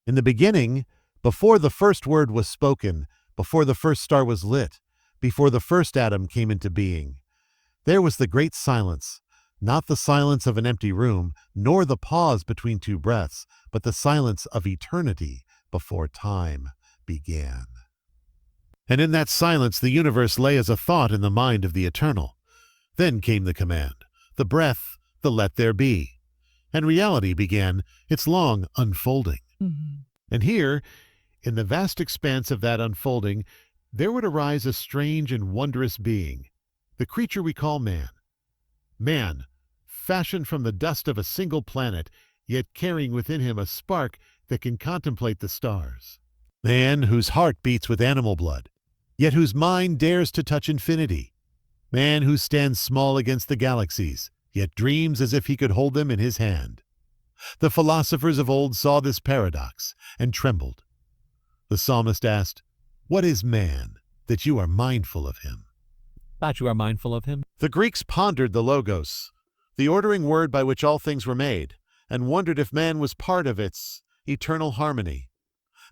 In the beginning, before the first word was spoken, before the first star was lit, before the first atom came into being, there was the great silence, not the silence of an empty room, nor the pause between two breaths, but the silence of eternity before time began. And in that silence the universe lay as a thought in the mind of the eternal. Then came the command, the breath, the let there be. And reality began its long unfolding. And here, in the vast expanse of that unfolding, there would arise a strange and wondrous being, the creature we call man. Man, fashioned from the dust of a single planet, yet carrying within him a spark that can contemplate the stars. Man whose heart beats with animal blood, yet whose mind dares to touch infinity. Man who stands small against the galaxies, yet dreams as if he could hold them in his hand. The philosophers of old saw this paradox and trembled. The psalmist asked, "What is man, that you are mindful of him?" That you are mindful of him? The Greeks pondered the logos, the ordering word by which all things were made, and wondered if man was part of its eternal harmony.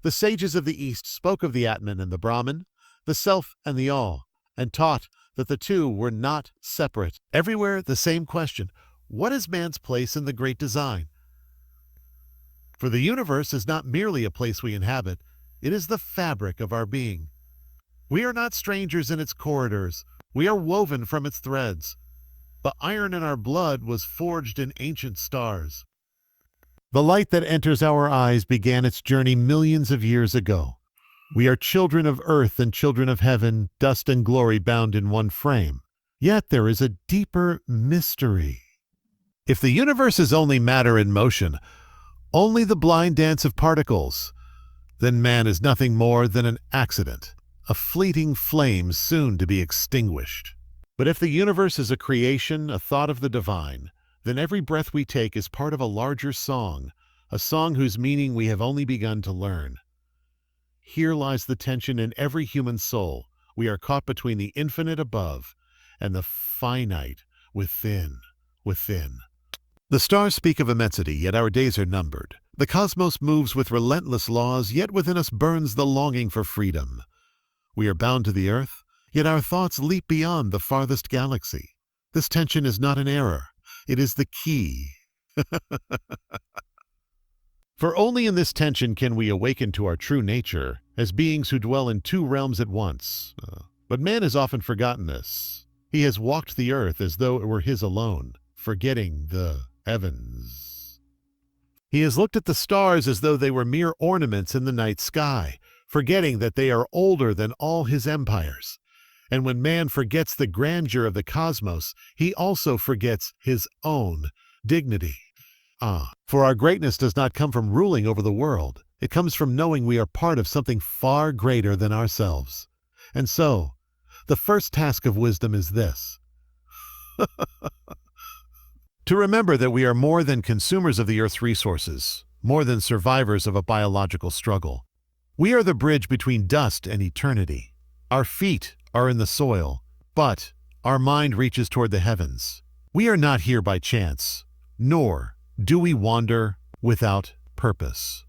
The sages of the East spoke of the Atman and the Brahman, the self and the all, and taught that the two were not separate. Everywhere the same question, what is man's place in the great design? For the universe is not merely a place we inhabit, it is the fabric of our being. We are not strangers in its corridors, we are woven from its threads. The iron in our blood was forged in ancient stars. The light that enters our eyes began its journey millions of years ago. We are children of earth and children of heaven, dust and glory bound in one frame. Yet there is a deeper mystery. If the universe is only matter in motion, only the blind dance of particles, then man is nothing more than an accident, a fleeting flame soon to be extinguished. But if the universe is a creation, a thought of the divine, then every breath we take is part of a larger song, a song whose meaning we have only begun to learn. Here lies the tension in every human soul. We are caught between the infinite above and the finite within. The stars speak of immensity, yet our days are numbered. The cosmos moves with relentless laws, yet within us burns the longing for freedom. We are bound to the earth, yet our thoughts leap beyond the farthest galaxy. This tension is not an error. It is the key. For only in this tension can we awaken to our true nature, as beings who dwell in two realms at once. But man has often forgotten this. He has walked the earth as though it were his alone, forgetting the heavens. He has looked at the stars as though they were mere ornaments in the night sky, forgetting that they are older than all his empires. And when man forgets the grandeur of the cosmos, he also forgets his own dignity. For our greatness does not come from ruling over the world. It comes from knowing we are part of something far greater than ourselves. And so, the first task of wisdom is this: to remember that we are more than consumers of the earth's resources, more than survivors of a biological struggle. We are the bridge between dust and eternity. Our feet are in the soil, but our mind reaches toward the heavens. We are not here by chance, nor do we wander without purpose.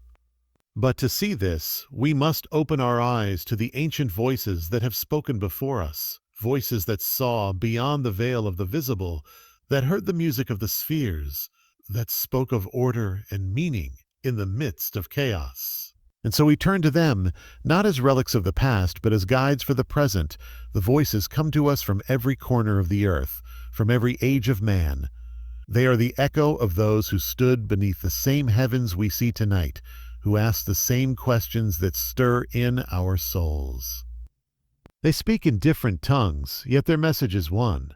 But to see this, we must open our eyes to the ancient voices that have spoken before us, voices that saw beyond the veil of the visible, that heard the music of the spheres, that spoke of order and meaning in the midst of chaos. And so we turn to them, not as relics of the past, but as guides for the present. The voices come to us from every corner of the earth, from every age of man. They are the echo of those who stood beneath the same heavens we see tonight, who asked the same questions that stir in our souls. They speak in different tongues, yet their message is one: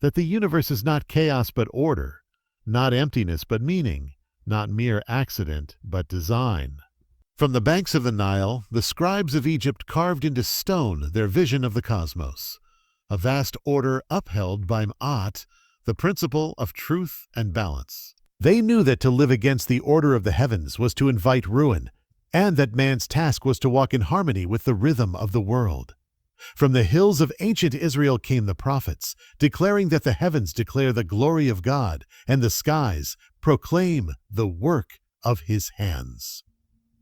that the universe is not chaos but order, not emptiness but meaning, not mere accident but design. From the banks of the Nile, the scribes of Egypt carved into stone their vision of the cosmos, a vast order upheld by Ma'at, the principle of truth and balance. They knew that to live against the order of the heavens was to invite ruin, and that man's task was to walk in harmony with the rhythm of the world. From the hills of ancient Israel came the prophets, declaring that the heavens declare the glory of God, and the skies proclaim the work of his hands.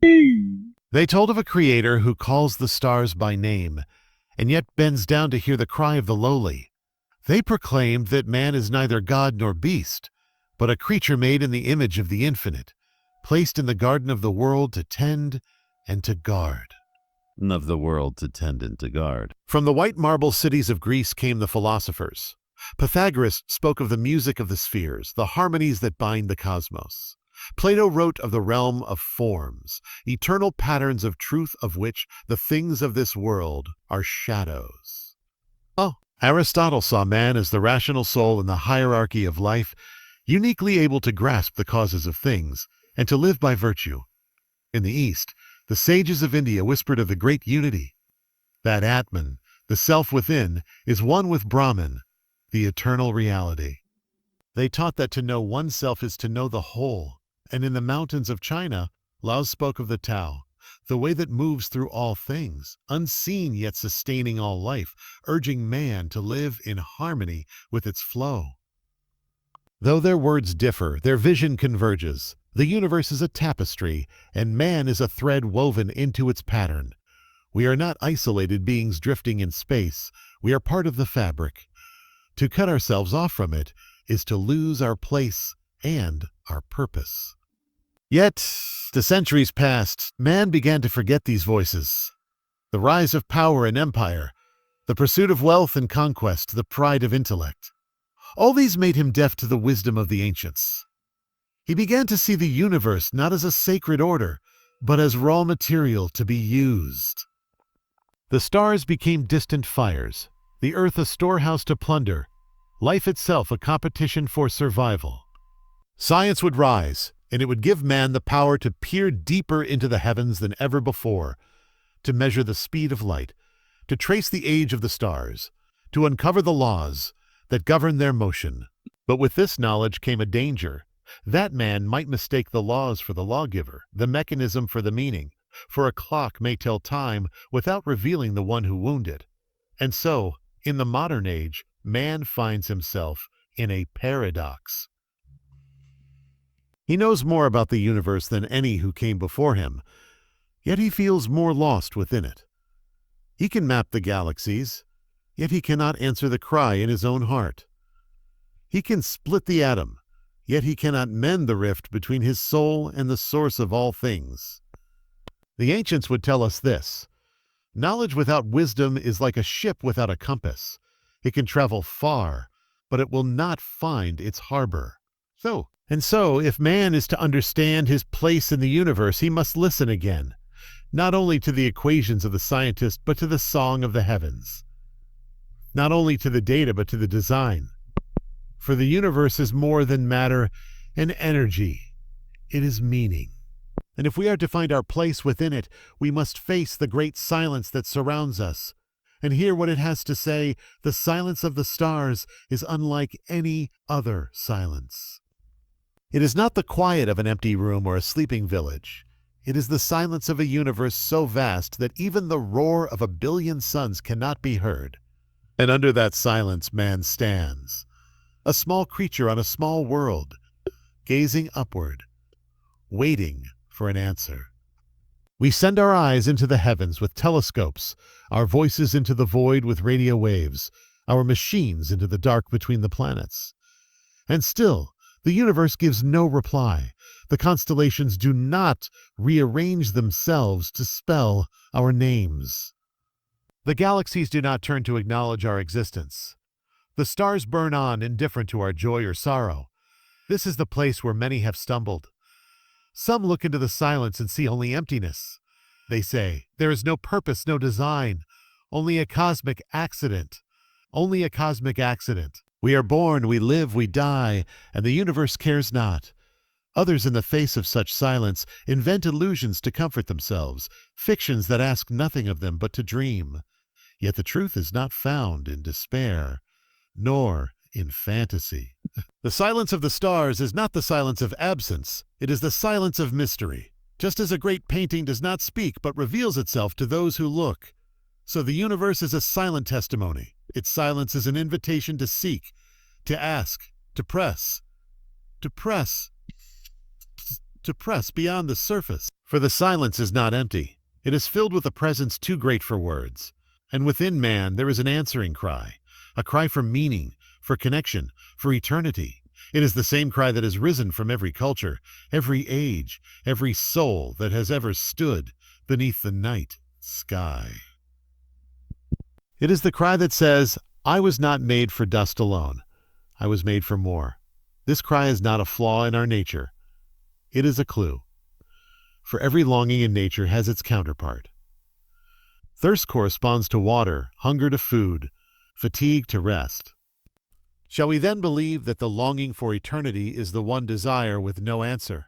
They told of a creator who calls the stars by name, and yet bends down to hear the cry of the lowly. They proclaimed that man is neither God nor beast, but a creature made in the image of the infinite, placed in the garden of the world to tend and to guard. Of the world to tend and to guard. From the white marble cities of Greece came the philosophers. Pythagoras spoke of the music of the spheres, the harmonies that bind the cosmos. Plato wrote of the realm of forms, eternal patterns of truth of which the things of this world are shadows. Aristotle saw man as the rational soul in the hierarchy of life, uniquely able to grasp the causes of things and to live by virtue. In the East, the sages of India whispered of the great unity. That Atman, the self within, is one with Brahman, the eternal reality. They taught that to know oneself is to know the whole, and in the mountains of China, Lao spoke of the Tao, the way that moves through all things, unseen yet sustaining all life, urging man to live in harmony with its flow. Though their words differ, their vision converges. The universe is a tapestry, and man is a thread woven into its pattern. We are not isolated beings drifting in space. We are part of the fabric. To cut ourselves off from it is to lose our place and our purpose. Yet, the centuries passed, man began to forget these voices. The rise of power and empire, the pursuit of wealth and conquest, the pride of intellect. All these made him deaf to the wisdom of the ancients. He began to see the universe not as a sacred order, but as raw material to be used. The stars became distant fires, the earth a storehouse to plunder, life itself a competition for survival. Science would rise, and it would give man the power to peer deeper into the heavens than ever before, to measure the speed of light, to trace the age of the stars, to uncover the laws that govern their motion. But with this knowledge came a danger. That man might mistake the laws for the lawgiver, the mechanism for the meaning, for a clock may tell time without revealing the one who wounded. And so, in the modern age, man finds himself in a paradox. He knows more about the universe than any who came before him, yet he feels more lost within it. He can map the galaxies, yet he cannot answer the cry in his own heart. He can split the atom, yet he cannot mend the rift between his soul and the source of all things. The ancients would tell us this: knowledge without wisdom is like a ship without a compass. It can travel far, but it will not find its harbor. So, if man is to understand his place in the universe, he must listen again, not only to the equations of the scientist, but to the song of the heavens. Not only to the data, but to the design. For the universe is more than matter and energy. It is meaning. And if we are to find our place within it, we must face the great silence that surrounds us and hear what it has to say. The silence of the stars is unlike any other silence. It is not the quiet of an empty room or a sleeping village. It is the silence of a universe so vast that even the roar of 1 billion suns cannot be heard. And under that silence man stands, a small creature on a small world, gazing upward, waiting for an answer. We send our eyes into the heavens with telescopes, our voices into the void with radio waves, our machines into the dark between the planets. And still, the universe gives no reply. The constellations do not rearrange themselves to spell our names. The galaxies do not turn to acknowledge our existence. The stars burn on, indifferent to our joy or sorrow. This is the place where many have stumbled. Some look into the silence and see only emptiness. They say, there is no purpose, no design, only a cosmic accident. Only a cosmic accident. We are born, we live, we die, and the universe cares not. Others, in the face of such silence, invent illusions to comfort themselves, fictions that ask nothing of them but to dream. Yet the truth is not found in despair, nor in fantasy. The silence of the stars is not the silence of absence, it is the silence of mystery. Just as a great painting does not speak but reveals itself to those who look, so the universe is a silent testimony. Its silence is an invitation to seek, to ask, to press, to press beyond the surface. For the silence is not empty. It is filled with a presence too great for words. And within man there is an answering cry, a cry for meaning, for connection, for eternity. It is the same cry that has risen from every culture, every age, every soul that has ever stood beneath the night sky. It is the cry that says, I was not made for dust alone. I was made for more. This cry is not a flaw in our nature. It is a clue. For every longing in nature has its counterpart. Thirst corresponds to water, hunger to food, fatigue to rest. Shall we then believe that the longing for eternity is the one desire with no answer?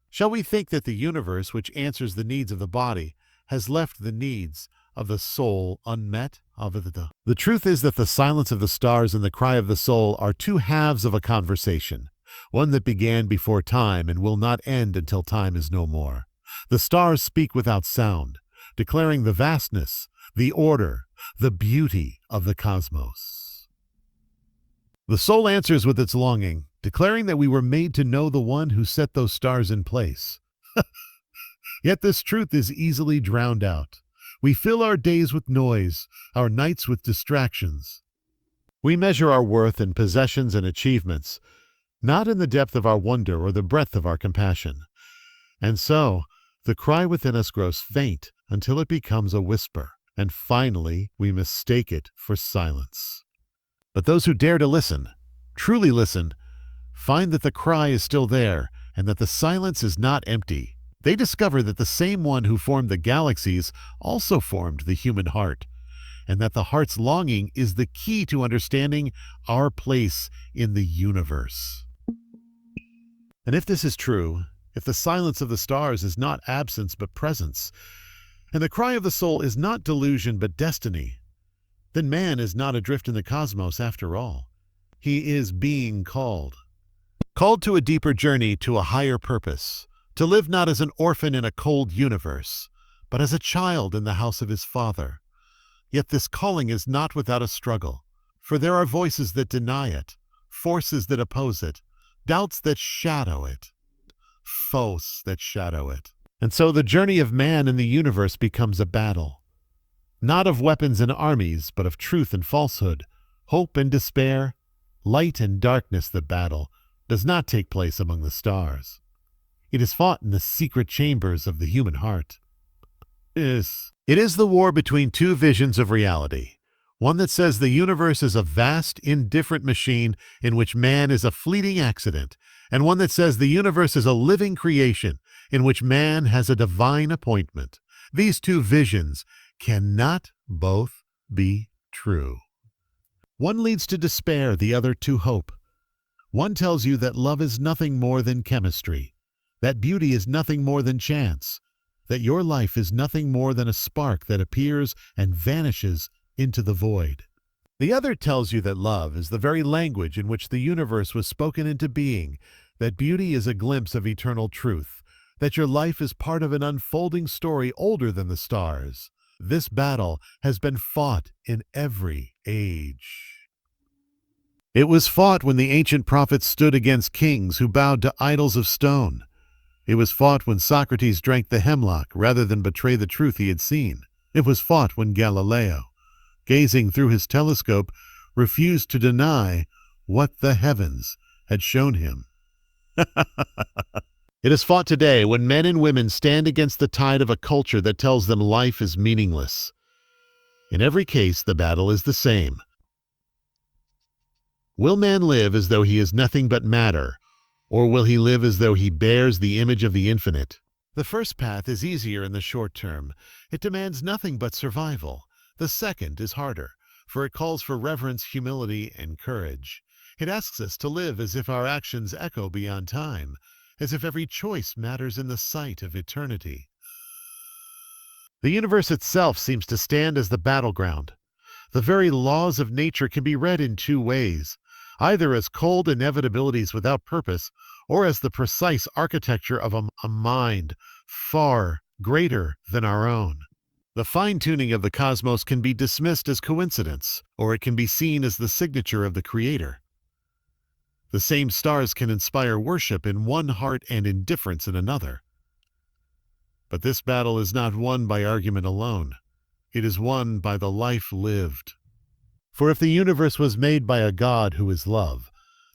Shall we think that the universe, which answers the needs of the body, has left the needs of the soul unmet? The truth is that the silence of the stars and the cry of the soul are two halves of a conversation, one that began before time and will not end until time is no more. The stars speak without sound, declaring the vastness, the order, the beauty of the cosmos. The soul answers with its longing, declaring that we were made to know the one who set those stars in place. Yet this truth is easily drowned out. We fill our days with noise, our nights with distractions. We measure our worth in possessions and achievements, not in the depth of our wonder or the breadth of our compassion. And so, the cry within us grows faint until it becomes a whisper, and finally we mistake it for silence. But those who dare to listen, truly listen, find that the cry is still there and that the silence is not empty. They discover that the same one who formed the galaxies also formed the human heart, and that the heart's longing is the key to understanding our place in the universe. And if this is true, if the silence of the stars is not absence but presence, and the cry of the soul is not delusion but destiny, then man is not adrift in the cosmos after all. He is being called. Called to a deeper journey, to a higher purpose, to live not as an orphan in a cold universe, but as a child in the house of his Father. Yet this calling is not without a struggle, for there are voices that deny it, forces that oppose it, doubts that shadow it, foes that shadow it. And so the journey of man in the universe becomes a battle, not of weapons and armies, but of truth and falsehood, hope and despair, light and darkness. The battle does not take place among the stars. It is fought in the secret chambers of the human heart. It is the war between two visions of reality, one that says the universe is a vast, indifferent machine in which man is a fleeting accident, and one that says the universe is a living creation in which man has a divine appointment. These two visions cannot both be true. One leads to despair, the other to hope. One tells you that love is nothing more than chemistry, that beauty is nothing more than chance, that your life is nothing more than a spark that appears and vanishes into the void. The other tells you that love is the very language in which the universe was spoken into being, that beauty is a glimpse of eternal truth, that your life is part of an unfolding story older than the stars. This battle has been fought in every age. It was fought when the ancient prophets stood against kings who bowed to idols of stone. It was fought when Socrates drank the hemlock rather than betray the truth he had seen. It was fought when Galileo, gazing through his telescope, refused to deny what the heavens had shown him. It is fought today when men and women stand against the tide of a culture that tells them life is meaningless. In every case, the battle is the same. Will man live as though he is nothing but matter, or will he live as though he bears the image of the infinite? The first path is easier in the short term. It demands nothing but survival. The second is harder, for it calls for reverence, humility, and courage. It asks us to live as if our actions echo beyond time, as if every choice matters in the sight of eternity. The universe itself seems to stand as the battleground. The very laws of nature can be read in two ways, either as cold inevitabilities without purpose, or as the precise architecture of a mind far greater than our own. The fine-tuning of the cosmos can be dismissed as coincidence, or it can be seen as the signature of the Creator. The same stars can inspire worship in one heart and indifference in another. But this battle is not won by argument alone. It is won by the life lived. For if the universe was made by a God who is love,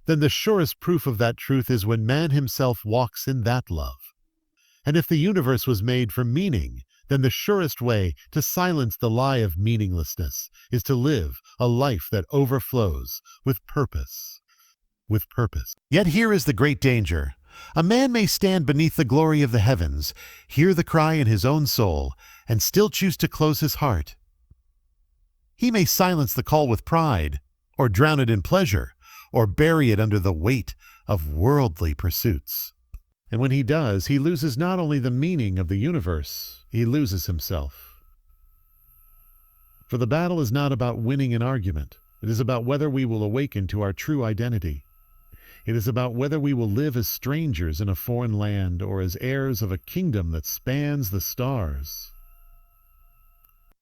then the surest proof of that truth is when man himself walks in that love. And if the universe was made for meaning, then the surest way to silence the lie of meaninglessness is to live a life that overflows with purpose. Yet here is the great danger. A man may stand beneath the glory of the heavens, hear the cry in his own soul, and still choose to close his heart. He may silence the call with pride, or drown it in pleasure, or bury it under the weight of worldly pursuits. And when he does, he loses not only the meaning of the universe, he loses himself. For the battle is not about winning an argument. It is about whether we will awaken to our true identity. It is about whether we will live as strangers in a foreign land or as heirs of a kingdom that spans the stars.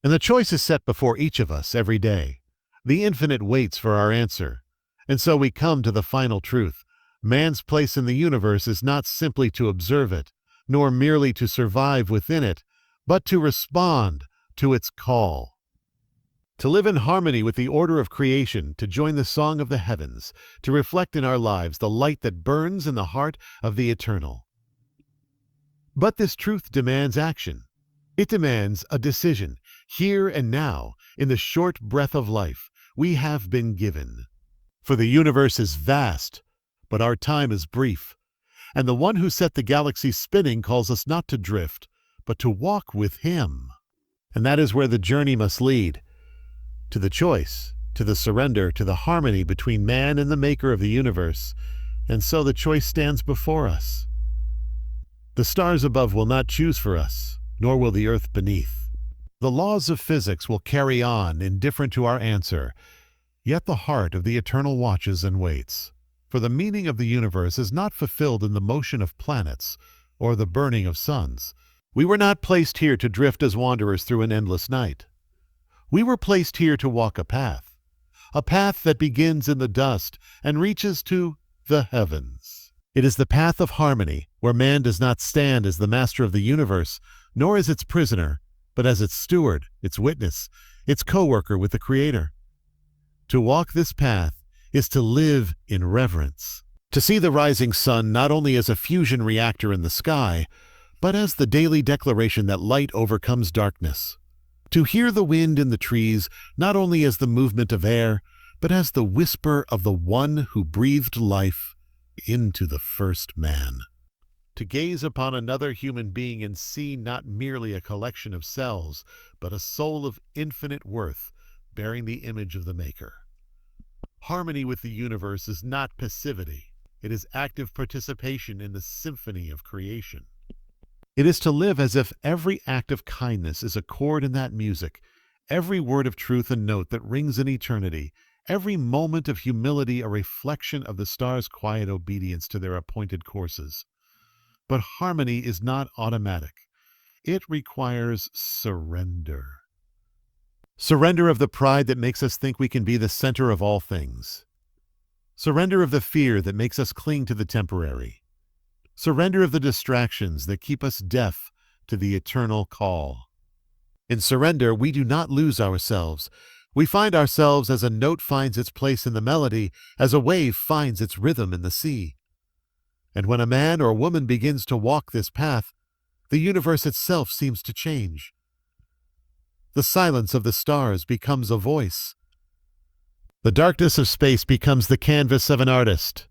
And the choice is set before each of us every day. The infinite waits for our answer. And so we come to the final truth. Man's place in the universe is not simply to observe it, nor merely to survive within it, but to respond to its call. To live in harmony with the order of creation, to join the song of the heavens, to reflect in our lives the light that burns in the heart of the eternal. But this truth demands action. It demands a decision. Here and now, in the short breath of life, we have been given. For the universe is vast, but our time is brief. And the one who set the galaxy spinning calls us not to drift, but to walk with him. And that is where the journey must lead. To the choice, to the surrender, to the harmony between man and the maker of the universe. And so the choice stands before us. The stars above will not choose for us, nor will the earth beneath. The laws of physics will carry on, indifferent to our answer. Yet the heart of the eternal watches and waits. For the meaning of the universe is not fulfilled in the motion of planets or the burning of suns. We were not placed here to drift as wanderers through an endless night. We were placed here to walk a path that begins in the dust and reaches to the heavens. It is the path of harmony, where man does not stand as the master of the universe, nor as its prisoner, but as its steward, its witness, its co-worker with the Creator. To walk this path is to live in reverence, to see the rising sun not only as a fusion reactor in the sky, but as the daily declaration that light overcomes darkness. To hear the wind in the trees not only as the movement of air, but as the whisper of the one who breathed life into the first man. To gaze upon another human being and see not merely a collection of cells, but a soul of infinite worth bearing the image of the Maker. Harmony with the universe is not passivity. It is active participation in the symphony of creation. It is to live as if every act of kindness is a chord in that music, every word of truth a note that rings in eternity, every moment of humility a reflection of the stars' quiet obedience to their appointed courses. But harmony is not automatic. It requires surrender. Surrender of the pride that makes us think we can be the center of all things. Surrender of the fear that makes us cling to the temporary. Surrender of the distractions that keep us deaf to the eternal call. In surrender, we do not lose ourselves. We find ourselves as a note finds its place in the melody, as a wave finds its rhythm in the sea. And when a man or woman begins to walk this path, the universe itself seems to change. The silence of the stars becomes a voice. The darkness of space becomes the canvas of an artist.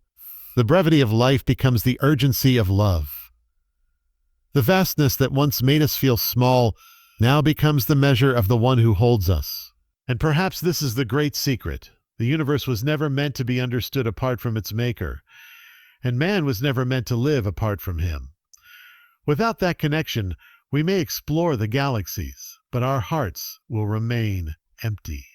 The brevity of life becomes the urgency of love. The vastness that once made us feel small now becomes the measure of the one who holds us. And perhaps this is the great secret. The universe was never meant to be understood apart from its maker, and man was never meant to live apart from him. Without that connection, we may explore the galaxies, but our hearts will remain empty.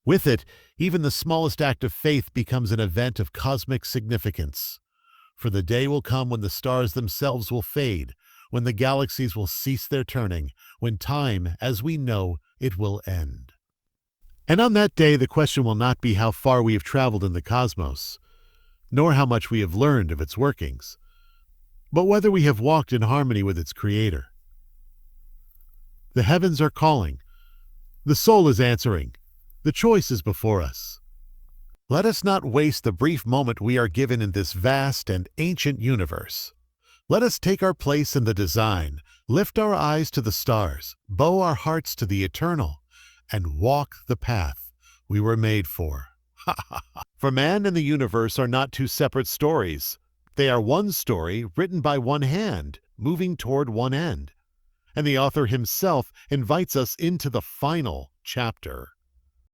With it, even the smallest act of faith becomes an event of cosmic significance. For the day will come when the stars themselves will fade, when the galaxies will cease their turning, when time, as we know, it will end. And on that day, the question will not be how far we have traveled in the cosmos, nor how much we have learned of its workings, but whether we have walked in harmony with its Creator. The heavens are calling. The soul is answering. The choice is before us. Let us not waste the brief moment we are given in this vast and ancient universe. Let us take our place in the design, lift our eyes to the stars, bow our hearts to the eternal, and walk the path we were made for. For man and the universe are not two separate stories. They are one story written by one hand, moving toward one end. And the author himself invites us into the final chapter.